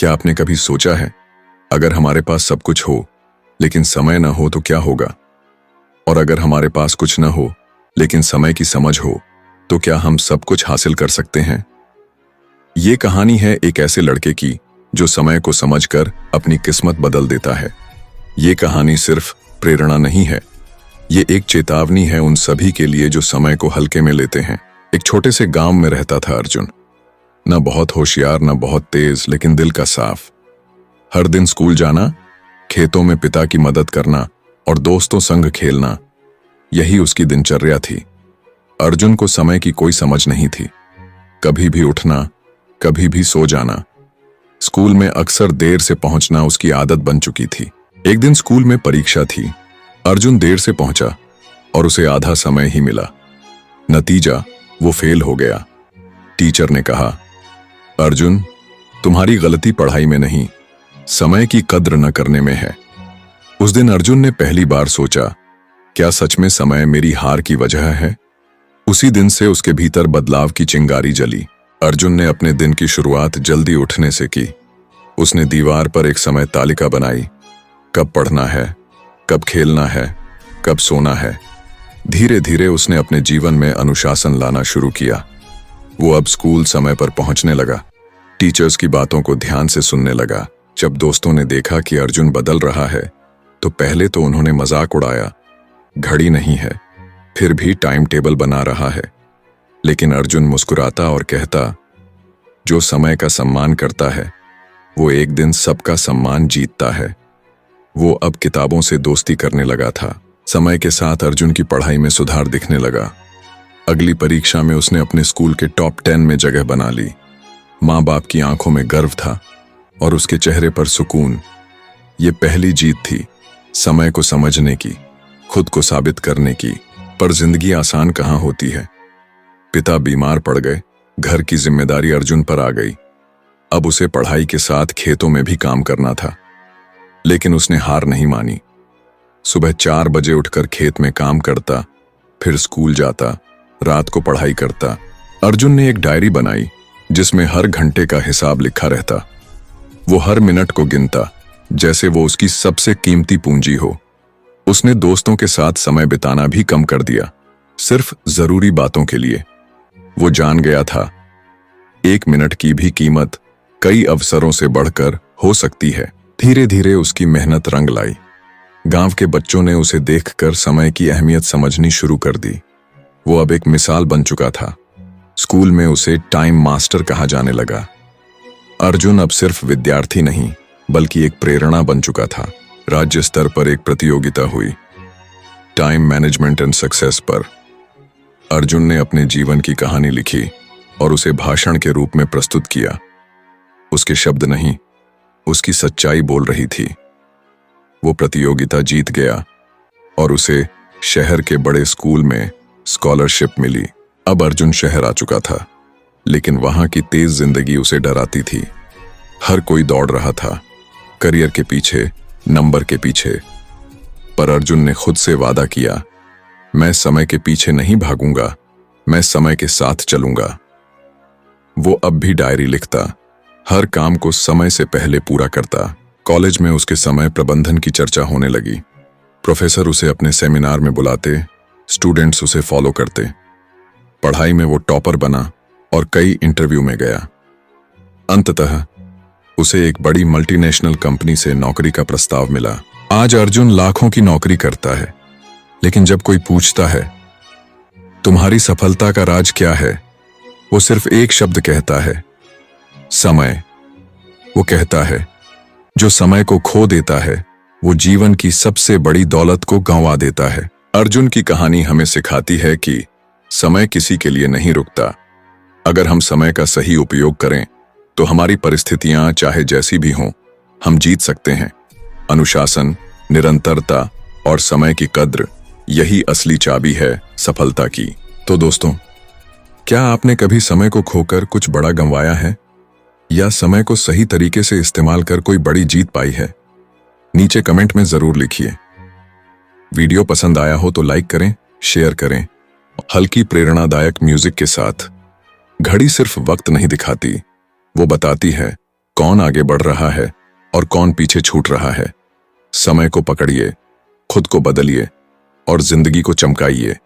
क्या आपने कभी सोचा है, अगर हमारे पास सब कुछ हो लेकिन समय न हो तो क्या होगा? और अगर हमारे पास कुछ न हो लेकिन समय की समझ हो तो क्या हम सब कुछ हासिल कर सकते हैं? ये कहानी है एक ऐसे लड़के की जो समय को समझकर अपनी किस्मत बदल देता है। ये कहानी सिर्फ प्रेरणा नहीं है, ये एक चेतावनी है उन सभी के लिए जो समय को हल्के में लेते हैं। एक छोटे से गांव में रहता था अर्जुन। न बहुत होशियार न बहुत तेज, लेकिन दिल का साफ। हर दिन स्कूल जाना, खेतों में पिता की मदद करना और दोस्तों संग खेलना, यही उसकी दिनचर्या थी। अर्जुन को समय की कोई समझ नहीं थी। कभी भी उठना, कभी भी सो जाना। स्कूल में अक्सर देर से पहुंचना उसकी आदत बन चुकी थी। एक दिन स्कूल में परीक्षा थी। अर्जुन देर से पहुंचा और उसे आधा समय ही मिला। नतीजा, वो फेल हो गया। टीचर ने कहा, अर्जुन, तुम्हारी गलती पढ़ाई में नहीं, समय की कद्र न करने में है। उस दिन अर्जुन ने पहली बार सोचा, क्या सच में समय मेरी हार की वजह है? उसी दिन से उसके भीतर बदलाव की चिंगारी जली। अर्जुन ने अपने दिन की शुरुआत जल्दी उठने से की। उसने दीवार पर एक समय तालिका बनाई, कब पढ़ना है, कब खेलना है, कब सोना है। धीरे धीरे उसने अपने जीवन में अनुशासन लाना शुरू किया। वो अब स्कूल समय पर पहुंचने लगा, टीचर्स की बातों को ध्यान से सुनने लगा। जब दोस्तों ने देखा कि अर्जुन बदल रहा है तो पहले तो उन्होंने मजाक उड़ाया, घड़ी नहीं है, फिर भी टाइम टेबल बना रहा है। लेकिन अर्जुन मुस्कुराता और कहता, जो समय का सम्मान करता है वो एक दिन सबका सम्मान जीतता है। वो अब किताबों से दोस्ती करने लगा था। समय के साथ अर्जुन की पढ़ाई में सुधार दिखने लगा। अगली परीक्षा में उसने अपने स्कूल के टॉप 10 में जगह बना ली। माँ बाप की आंखों में गर्व था और उसके चेहरे पर सुकून। ये पहली जीत थी, समय को समझने की, खुद को साबित करने की। पर जिंदगी आसान कहाँ होती है। पिता बीमार पड़ गए, घर की जिम्मेदारी अर्जुन पर आ गई। अब उसे पढ़ाई के साथ खेतों में भी काम करना था। लेकिन उसने हार नहीं मानी। सुबह 4 बजे उठकर खेत में काम करता, फिर स्कूल जाता, रात को पढ़ाई करता। अर्जुन ने एक डायरी बनाई जिसमें हर घंटे का हिसाब लिखा रहता। वो हर मिनट को गिनता जैसे वो उसकी सबसे कीमती पूंजी हो। उसने दोस्तों के साथ समय बिताना भी कम कर दिया, सिर्फ जरूरी बातों के लिए। वो जान गया था, 1 मिनट की भी कीमत कई अवसरों से बढ़कर हो सकती है। धीरे धीरे उसकी मेहनत रंग लाई। गांव के बच्चों ने उसे देखकर समय की अहमियत समझनी शुरू कर दी। वो अब एक मिसाल बन चुका था। स्कूल में उसे टाइम मास्टर कहा जाने लगा। अर्जुन अब सिर्फ विद्यार्थी नहीं बल्कि एक प्रेरणा बन चुका था। राज्य स्तर पर एक प्रतियोगिता हुई, टाइम मैनेजमेंट एंड सक्सेस पर। अर्जुन ने अपने जीवन की कहानी लिखी और उसे भाषण के रूप में प्रस्तुत किया। उसके शब्द नहीं, उसकी सच्चाई बोल रही थी। वो प्रतियोगिता जीत गया और उसे शहर के बड़े स्कूल में स्कॉलरशिप मिली। अब अर्जुन शहर आ चुका था, लेकिन वहां की तेज जिंदगी उसे डराती थी। हर कोई दौड़ रहा था, करियर के पीछे, नंबर के पीछे। पर अर्जुन ने खुद से वादा किया, मैं समय के पीछे नहीं भागूंगा, मैं समय के साथ चलूंगा। वो अब भी डायरी लिखता, हर काम को समय से पहले पूरा करता। कॉलेज में उसके समय प्रबंधन की चर्चा होने लगी। प्रोफेसर उसे अपने सेमिनार में बुलाते, स्टूडेंट्स उसे फॉलो करते। पढ़ाई में वो टॉपर बना और कई इंटरव्यू में गया। अंततः उसे एक बड़ी मल्टीनेशनल कंपनी से नौकरी का प्रस्ताव मिला। आज अर्जुन लाखों की नौकरी करता है, लेकिन जब कोई पूछता है, तुम्हारी सफलता का राज क्या है, वो सिर्फ एक शब्द कहता है, समय। वो कहता है, जो समय को खो देता है वो जीवन की सबसे बड़ी दौलत को गंवा देता है। अर्जुन की कहानी हमें सिखाती है कि समय किसी के लिए नहीं रुकता। अगर हम समय का सही उपयोग करें तो हमारी परिस्थितियां चाहे जैसी भी हों, हम जीत सकते हैं। अनुशासन, निरंतरता और समय की कद्र, यही असली चाबी है सफलता की। तो दोस्तों, क्या आपने कभी समय को खोकर कुछ बड़ा गंवाया है, या समय को सही तरीके से इस्तेमाल कर कोई बड़ी जीत पाई है? नीचे कमेंट में जरूर लिखिए। वीडियो पसंद आया हो तो लाइक करें, शेयर करें। हल्की प्रेरणादायक म्यूजिक के साथ। घड़ी सिर्फ वक्त नहीं दिखाती, वो बताती है कौन आगे बढ़ रहा है और कौन पीछे छूट रहा है। समय को पकड़िए, खुद को बदलिए और जिंदगी को चमकाइए।